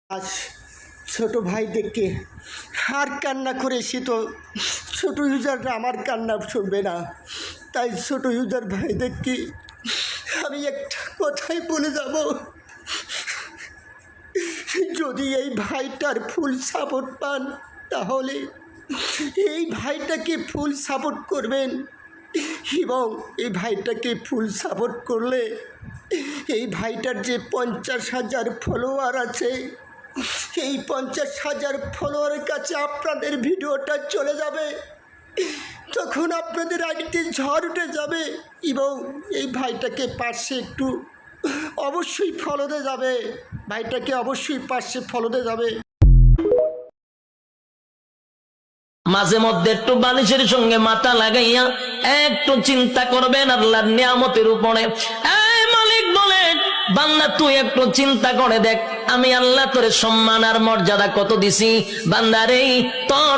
আজ ছোট ভাইদেরকে আর কান্না করে সে তো ছোট ইউজাররা আমার কান্না শুনবে না, তাই ছোট ইউজার ভাইদেরকে আমি একটা কথাই বলে যাব, যদি এই ভাইটার ফুল সাপোর্ট পান তাহলে এই ভাইটাকে ফুল সাপোর্ট করবেন, এবং এই ভাইটাকে ফুল সাপোর্ট করলে এই ভাইটার যে 50,000 ফলোয়ার আছে, এই 50,000 ফলোয়ারের কাছে আপনাদের ভিডিওটা চলে যাবে, তখন আপনাদের আইডিতে ঝড় উঠে যাবে, এবং এই ভাইটাকে পাশে একটু অবশ্যই ফলো দিয়ে যাবে, ভাইটাকে অবশ্যই পাশে ফলো দিয়ে যাবে। মাঝে মধ্যে একটু বালিশের সঙ্গে মাথা লাগাইয়া একটু চিন্তা করবেন আল্লাহর নিয়ামতের উপরে। এই মালিক বলেন, বান্দা তুই একটু চিন্তা করে দেখ, আমি আল্লাহ তোরে সম্মান আর মর্যাদা কত দিছি। বান্দারে তোর